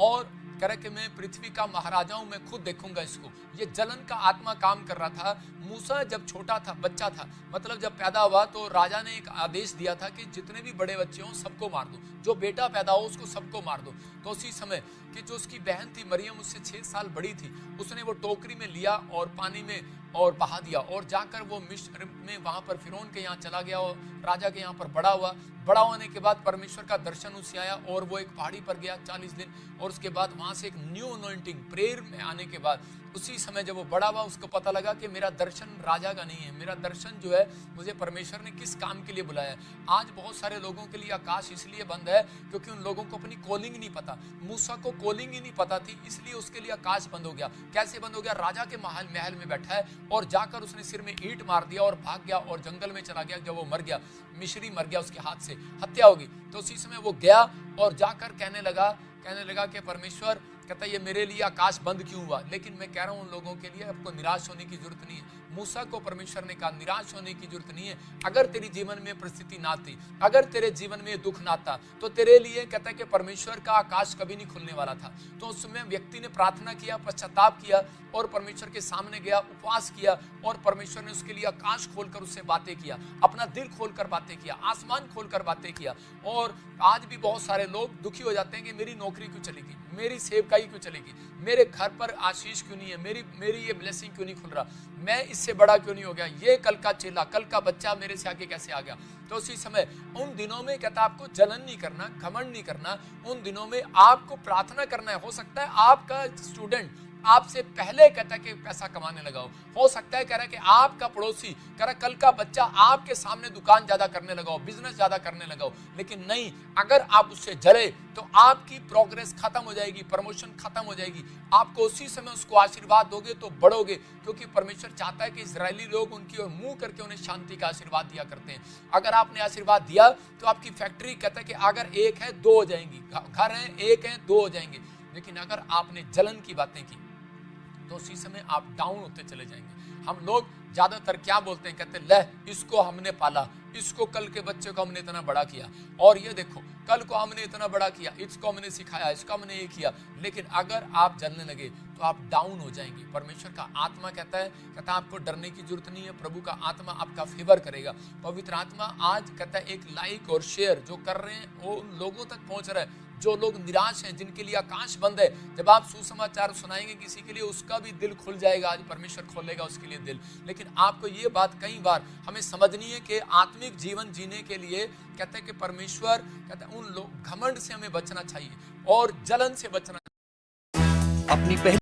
और कह रहा है कि मैं पृथ्वी का महाराजा हूं, मैं खुद देखूंगा इसको। ये जलन का आत्मा काम कर रहा था। मूसा जब छोटा था, बच्चा था, मतलब जब पैदा हुआ तो राजा ने एक आदेश दिया था कि जितने भी बड़े बच्चे हों सबको मार दो, जो बेटा पैदा हो उसको सबको मार दो। तो उसी समय कि जो उसकी बहन थी मरियम, उससे 6 साल बड़ी थी, उसने वो टोकरी में लिया और पानी में और बहा दिया, और जाकर वो मिस्र में वहां पर फिरौन के यहाँ चला गया और राजा के यहाँ पर बड़ा हुआ। बड़ा होने के बाद परमेश्वर का दर्शन उससे आया और वो एक पहाड़ी पर गया 40 दिन, और उसके बाद वहां से एक न्यू अनॉइंटिंग प्रेयर में आने के बाद उसी समय जब वो बड़ा हुआ उसको पता लगा कि मेरा दर्शन राजा का नहीं है, मेरा दर्शन जो है मुझे परमेश्वर ने किस काम के लिए बुलाया है। आज बहुत सारे लोगों के लिए आकाश इसलिए बंद है क्योंकि उन लोगों को अपनी कॉलिंग नहीं पता। मूसा को कॉलिंग ही नहीं पता थी, इसलिए उसके लिए आकाश बंद हो गया। कैसे बंद हो गया? राजा के महल में बैठा है और जाकर उसने सिर में ईंट मार दिया और भाग गया और जंगल में चला गया। जब वो मर गया, मिस्री मर गया, उसके हाथ से हत्या होगी, तो उसी समय वो गया और जाकर कहने लगा कि परमेश्वर, कहता ये मेरे लिए आकाश बंद क्यों हुआ। लेकिन मैं कह रहा हूं उन लोगों के लिए आपको निराश होने की जरूरत नहीं है। मूसा को परमेश्वर ने कहा निराश होने की जरूरत नहीं है। अगर तेरी जीवन में परिस्थिति ना थी, अगर तेरे जीवन में दुख ना था, तो तेरे लिए कहता है कि परमेश्वर का आकाश कभी नहीं खुलने वाला था। तो उस समय व्यक्ति ने प्रार्थना किया, पश्चाताप किया और परमेश्वर के सामने गया, उपवास किया, और परमेश्वर ने उसके लिए आकाश खोलकर उससे बातें किया, अपना दिल खोलकर बातें किया, आसमान खोलकर बातें किया। और आज भी बहुत सारे लोग दुखी हो जाते हैं कि मेरी नौकरी क्यों चलेगी, मेरी सेवकाई क्यों चलेगी, मेरे घर पर आशीष क्यों नहीं है, मेरी ये ब्लेसिंग क्यों नहीं खुल रहा, मैं इससे बड़ा क्यों नहीं हो गया, ये कल का चेला, कल का बच्चा मेरे से आगे कैसे आ गया। तो उसी समय उन दिनों में कहता आपको जलन नहीं करना, घमंड नहीं करना, उन दिनों में आपको प्रार्थना करना है। हो सकता है आपका स्टूडेंट आपसे पहले कहता है कि पैसा कमाने लगा हो सकता है कह रहा है कि आपका पड़ोसी कह रहा कल का बच्चा आपके सामने दुकान ज्यादा करने लगा हो, बिजनेस ज्यादा करने लगा हो, लेकिन नहीं, अगर आप उससे जले तो आपकी प्रोग्रेस खत्म हो जाएगी, प्रमोशन खत्म हो जाएगी। आपको उसी समय उसको आशीर्वाद दोगे तो बढ़ोगे, क्योंकि परमेश्वर चाहता है कि इजरायली लोग उनकी ओर मुंह करके उन्हें शांति का आशीर्वाद दिया करते हैं। अगर आपने आशीर्वाद दिया तो आपकी फैक्ट्री कहता है कि अगर 1 है 2 हो जाएंगी, घर है 1 है 2 हो जाएंगे। लेकिन अगर आपने जलन की बातें की तो उसी समय आप डाउन होते चले जाएंगे। हम लोग ज्यादातर क्या बोलते हैं, कहते हैं ले इसको हमने पाला, इसको कल के बच्चे को हमने इतना बड़ा किया, और ये देखो कल को हमने इतना बड़ा किया, इसको हमने सिखाया, इसको हमने ये किया। लेकिन अगर आप जलने लगे तो आप डाउन हो जाएंगे। परमेश्वर का आत्मा कहता है आपको डरने की जरूरत नहीं है, प्रभु का आत्मा आपका फेवर करेगा। पवित्र आत्मा आज कहता है एक लाइक और शेयर जो कर रहे हैं वो उन लोगों तक पहुंच रहा है जो लोग निराश हैं, जिनके लिए आकाश बंद है। जब आप सुसमाचार सुनाएंगे किसी के लिए, उसका भी दिल खुल जाएगा। आज परमेश्वर खोलेगा उसके लिए दिल। लेकिन आपको ये बात कई बार हमें समझनी है कि आत्मिक जीवन जीने के लिए कहते हैं कि परमेश्वर कहते हैं उन लोग घमंड से हमें बचना चाहिए और जलन से बचना चाहिए। अपनी पहली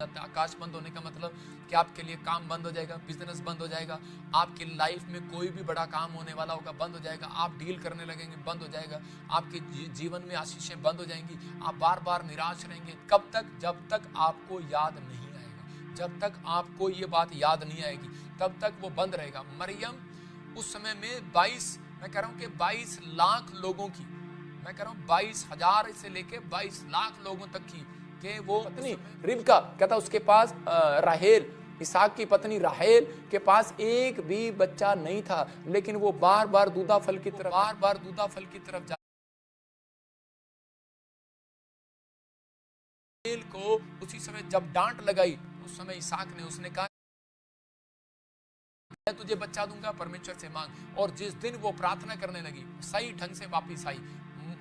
आकाश बंद होने का मतलब कि आपके लिए काम बंद हो जाएगा, बिजनेस बंद हो जाएगा, आपकी लाइफ में कोई भी बड़ा काम होने वाला होगा बंद हो जाएगा, आप डील करने लगेंगे बंद हो जाएगा, आपके जीवन में आशीषें बंद हो जाएंगी, आप बार बार निराश रहेंगे। कब तक? जब तक आपको याद नहीं आएगा, जब तक आपको ये बात याद नहीं आएगी तब तक वो बंद रहेगा। मरियम उस समय में 22, मैं कह रहा हूँ कि 22 लाख लोगों की, मैं कह रहा हूँ 22,000 से लेके 22 लाख लोगों तक की कि वो पत्नी रिबका कहता उसके पास राहेल, इसहाक की पत्नी राहेल के पास एक भी बच्चा नहीं था, लेकिन वो बार बार दूधा फल की तरफ जा राहेल को उसी समय जब डांट लगाई उस समय इसहाक ने उसने कहा मैं तुझे बच्चा दूंगा, परमेश्वर से मांग। और जिस दिन वो प्रार्थना करने लगी, सही ढंग से वापिस आई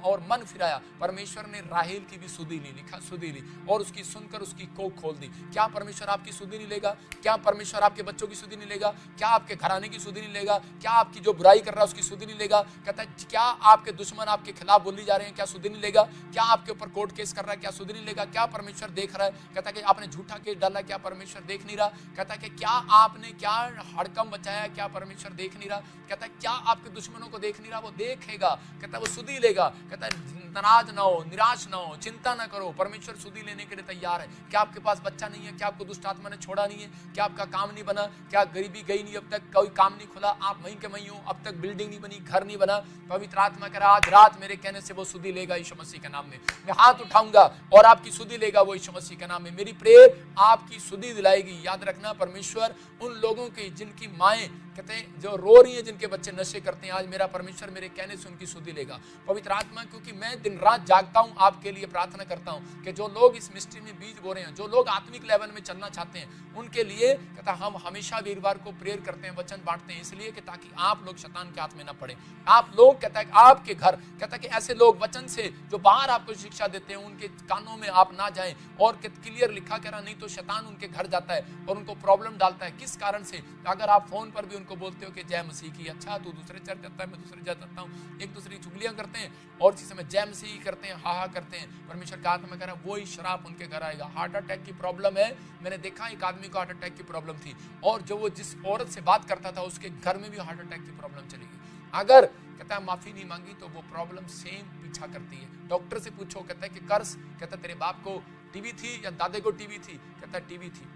और मन फिराया, परमेश्वर ने राहेल की भी सुधि ली, लिखा सुधि ली, और उसकी सुनकर उसकी कोख खोल दी। क्या परमेश्वर आपकी सुधि नहीं लेगा? क्या परमेश्वर आपके बच्चों की सुधि नहीं लेगा? क्या आपके घराने की सुधि नहीं लेगा? क्या आपकी जो बुराई कर रहा है उसकी सुधि नहीं लेगा? कहता है क्या आपके दुश्मन आपके खिलाफ बोली जा रहे हैं, क्या सुधि नहीं लेगा? क्या आपके ऊपर कोर्ट केस कर रहा है, क्या सुधि नहीं लेगा? क्या परमेश्वर देख रहा है? कहता है कि आपने झूठा केस डाला, क्या परमेश्वर देख नहीं रहा? कहता है कि क्या आपने क्या हड़कम बचाया, क्या परमेश्वर देख नहीं रहा? कहता है क्या आपके दुश्मनों को देख नहीं रहा? वो देखेगा, कहता है वो सुधि लेगा। कहता है नाराज ना हो, निराश ना हो, चिंता ना करो, परमेश्वर सुधि लेने के लिए तैयार है। क्या आपके पास बच्चा नहीं है? क्या आपको दुष्ट आत्मा ने छोड़ा नहीं है? क्या आपका काम नहीं बना? क्या गरीबी गई नहीं, अब तक कोई काम नहीं खुला, आप वहीं के वहीं हो, अब तक बिल्डिंग नहीं बनी, घर नहीं बना? पवित्र आत्मा कह रहा आज रात मेरे कहने से वो सुधि लेगा यीशु मसीह के नाम में। मैं हाथ उठाऊंगा और आपकी सुधि लेगा वो यीशु मसीह के नाम में। मेरी प्रेयर आपकी सुधि दिलाएगी। याद रखना, परमेश्वर उन लोगों की जिनकी माएं कहते हैं जो रो रही हैं, जिनके बच्चे नशे करते हैं, आज मेरा परमेश्वर मेरे कहने से उनकी सुधि लेगा। पवित्र आत्मा, क्योंकि मैं दिन रात जागता हूं, आपके लिए प्रार्थना करता हूं कि जो लोग इस मिस्ट्री में बीज बो रहे हैं, जो लोग आत्मिक लेवल में चलना चाहते हैं, उनके लिए कहता हम हमेशा वीरवार को प्रेयर करते हैं, वचन बांटते हैं, इसलिए कि ताकि आप लोग शैतान के हाथ में ना पड़े। आप लोग कहता है आपके घर, कहता है कि ऐसे लोग वचन से जो बाहर आपको शिक्षा देते हैं उनके कानों में आप ना जाएं। और क्लियर लिखा कह रहा, नहीं तो शैतान उनके घर जाता है और उनको प्रॉब्लम डालता है। किस कारण से? अगर आप फोन पर भी उनको बोलते हो कि जय मसीह की, अच्छा तू दूसरे चर्च जाता है, मैं दूसरे चर्च जाता हूँ, एक दूसरे की चुगलियां करते हैं और इसी समय जय मसीह करते हैं, हा करते हैं। परमेश्वर का आत्मा कह रहा है वही शराब उनके घर आएगा। हार्ट अटैक की प्रॉब्लम है, मैंने देखा एक आदमी को हार्ट अटैक की प्रॉब्लम थी और जो वो जिस औरत से बात करता था उसके घर में भी हार्ट अटैक की प्रॉब्लम चली गई। अगर कहता है माफी नहीं मांगी तो वो प्रॉब्लम सेम पीछा करती है। डॉक्टर से पूछो, कहता है कि कर्ज, कहता है तेरे बाप को टीवी थी या दादे को टीवी थी? कहता है टीवी थी।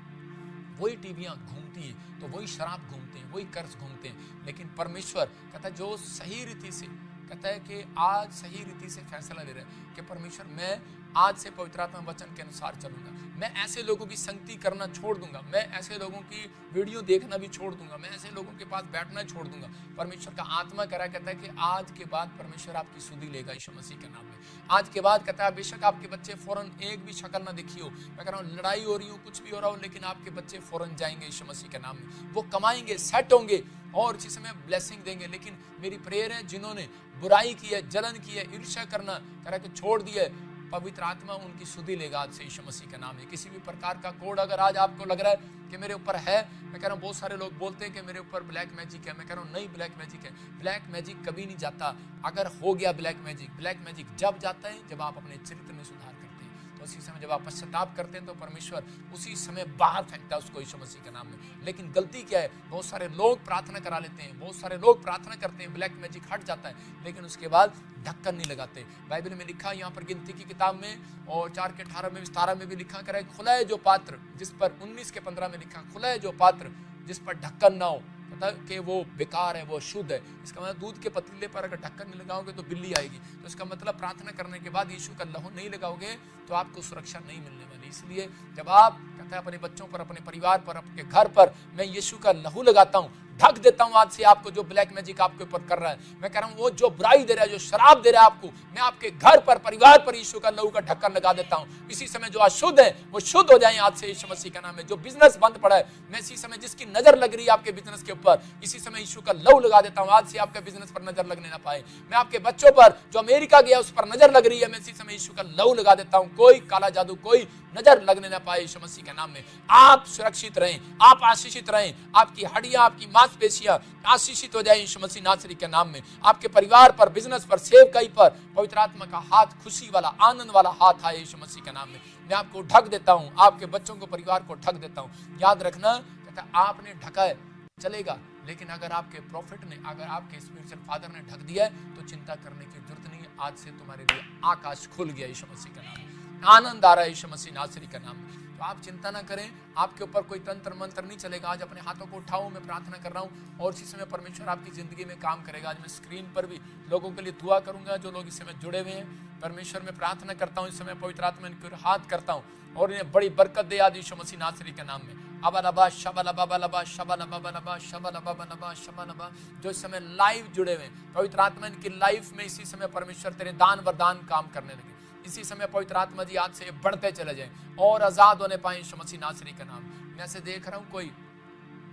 वही टीवियां घूमती हैं तो वही शराब घूमते हैं, वही कर्ज घूमते हैं। लेकिन परमेश्वर कहता है जो सही रीति से, कहता है कि आज सही रीति से फैसला ले रहा है कि परमेश्वर मैं आज से पवित्र आत्मा वचन के अनुसार चलूंगा, मैं ऐसे लोगों की संगति करना छोड़ दूंगा, मैं ऐसे लोगों की वीडियो देखना भी छोड़ दूंगा, मैं ऐसे लोगों के पास बैठना छोड़ दूंगा। परमेश्वर का आत्मा कह रहा कहता है कि आज के बाद परमेश्वर आपकी सुधि लेगा यीशु मसीह के नाम में। आज के बाद कहता है बेशक आपके बच्चे फौरन एक भी शक्ल ना दिखी हो, मैं कह रहा हूँ लड़ाई हो रही हो, कुछ भी हो रहा हो, लेकिन आपके बच्चे फौरन जाएंगे यीशु मसीह के नाम में। वो कमाएंगे, सेट होंगे और इसी समय ब्लेसिंग देंगे। लेकिन मेरी प्रेयर है जिन्होंने बुराई की है, जलन की है, ईर्ष्या करना कह रहा कि छोड़ दिया है, पवित्र आत्मा उनकी सुधि लेगा आज से यीशु मसीह के नाम में। किसी भी प्रकार का कोड अगर आज आपको लग रहा है कि मेरे ऊपर है, मैं कह रहा हूँ बहुत सारे लोग बोलते हैं कि मेरे ऊपर ब्लैक मैजिक है, मैं कह रहा हूँ नहीं, ब्लैक मैजिक है। ब्लैक मैजिक कभी नहीं जाता। अगर हो गया ब्लैक मैजिक जब जाता है जब आप अपने चरित्र में सुधार करते हैं, तो उसी समय जब आप पश्चाताप करते हैं तो परमेश्वर उसी समय बाहर फेंकता है उसको यीशु मसीह के नाम में। लेकिन गलती क्या है, बहुत सारे लोग प्रार्थना करा लेते हैं, बहुत सारे लोग प्रार्थना करते हैं, ब्लैक मैजिक हट जाता है, लेकिन उसके बाद ढक्कन नहीं लगाते। बाइबल में लिखा यहाँ पर गिनती की किताब में और 4:18 में 17 में भी लिखा करा, खुला है जो पात्र, जिस पर 19:15 में लिखा, खुला है जो पात्र जिस पर ढक्कन ना हो, मतलब कि वो बेकार है, वो शुद्ध है। इसका मतलब दूध के पतीले पर अगर ढक्कन नहीं लगाओगे तो बिल्ली आएगी। तो इसका मतलब प्रार्थना करने के बाद यीशु का लहू नहीं लगाओगे तो आपको सुरक्षा नहीं मिलने वाली। इसलिए जब आप कहता है अपने बच्चों पर, अपने परिवार पर, अपने घर पर मैं यीशु का लहू लगाता हूँ, ढक देता हूं आज से आपको जो ब्लैक मैजिक आपके ऊपर कर रहा है। मैं कह रहा हूं वो जो बुराई दे रहा है, जो शराब दे रहा है आपको, मैं आपके घर पर, परिवार पर यीशु का लहू का ढक्कन लगा देता हूं। इसी समय जो अशुद्ध है वो शुद्ध हो जाए आज से यीशु मसीह का नाम में। जो बिजनेस बंद पड़ा है, मैं इसी समय जिसकी नजर लग रही है आपके बिजनेस के ऊपर, इसी समय यीशु का लहू लगा देता हूं। आज से आपके बिजनेस पर नजर लगने ना पाए। मैं आपके बच्चों पर जो अमेरिका गया उस पर नजर लग रही है, मैं इसी समय यीशु का लहू लगा देता हूं। कोई काला जादू, कोई नजर लगने ना पाए यीशु मसीह के नाम में। आप सुरक्षित रहें, आप आशीषित रहें, आपकी हड्डियां, आपकी मांसपेशियां आशीषित हो जाए यीशु मसीह नासरी के नाम में। आपके परिवार पर, बिजनेस पर, सेवकाई पर पवित्र आत्मा का हाथ, खुशी वाला, आनंद वाला हाथ आए यीशु मसीह के नाम में। मैं आपको ढक देता हूं, आपके बच्चों को, परिवार को ढक देता हूं। याद रखना, कहता आपने ढका है चलेगा, लेकिन अगर आपके प्रॉफिट ने, अगर आपके स्पिरिचुअल फादर ने ढक दिया है तो चिंता करने की जरूरत नहीं है। आज से तुम्हारे लिए आकाश खुल गया यीशु मसीह का नाम में। आनंद आ रहा है यीशु मसीह नासरी का नाम में। तो आप चिंता ना करें, आपके ऊपर कोई तंत्र मंत्र नहीं चलेगा। आज अपने हाथों को उठाओ, मैं प्रार्थना कर रहा हूँ और इसी समय परमेश्वर आपकी जिंदगी में काम करेगा। आज मैं स्क्रीन पर भी लोगों के लिए दुआ करूंगा जो लोग इस समय जुड़े हुए हैं। परमेश्वर में प्रार्थना करता हूँ, इस समय पवित्र आत्मा इनके ऊपर हाथ करता हूँ और इन्हें बड़ी बरकत दे आज यीशु मसीह नासरी के नाम में। अबलबा शबलबा शबलबा शबलबा शबलबा, जो इस समय लाइव जुड़े हुए हैं, पवित्र आत्मा इनकी लाइफ में इसी समय परमेश्वर तेरे दान वरदान काम करने लगे। इसी समय पवित्र आत्मा जी आज से बढ़ते चले जाएं और आजाद होने पाए यीशु मसीह नासरी का नाम। मैं ऐसे देख रहा हूँ, कोई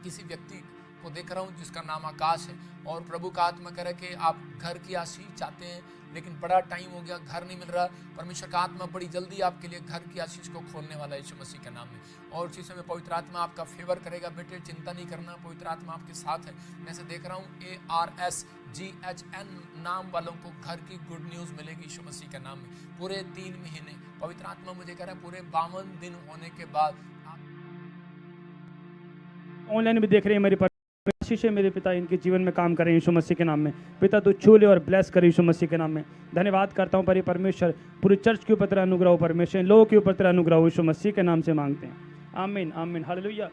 किसी व्यक्ति को देख रहा हूँ जिसका नाम आकाश है और प्रभु का आत्मा कह रहा है कि आप घर की आशीष चाहते हैं, लेकिन बड़ा टाइम हो गया, घर नहीं मिल रहा। परमेश्वर का आत्मा बड़ी जल्दी आपके लिए घर की आशीष को खोलने वाला है यीशु मसीह के नाम में। और इसी समय पवित्र आत्मा आपका फेवर करेगा। बेटे चिंता नहीं करना, पवित्र आत्मा आपके साथ है। मैं से देख रहा हूँ ARSGHN नाम वालों को घर की गुड न्यूज मिलेगी यीशु मसीह के नाम में। पूरे 3 महीने पवित्र आत्मा मुझे कह रहा है, पूरे 52 दिन होने के बाद ऑनलाइन भी देख रहे हैं मेरी आशीष है। मेरे पिता इनके जीवन में काम करें यीशु मसीह के नाम में। पिता तू छू ले और ब्लेस करे यीशु मसीह के नाम में। धन्यवाद करता हूँ परमेश्वर, पूरी चर्च के ऊपर तेरा अनुग्रह हो परमेश्वर, लोगों के ऊपर तेरा अनुग्रह हो यीशु मसीह के नाम से मांगते हैं। आमीन आमीन हालेलुया।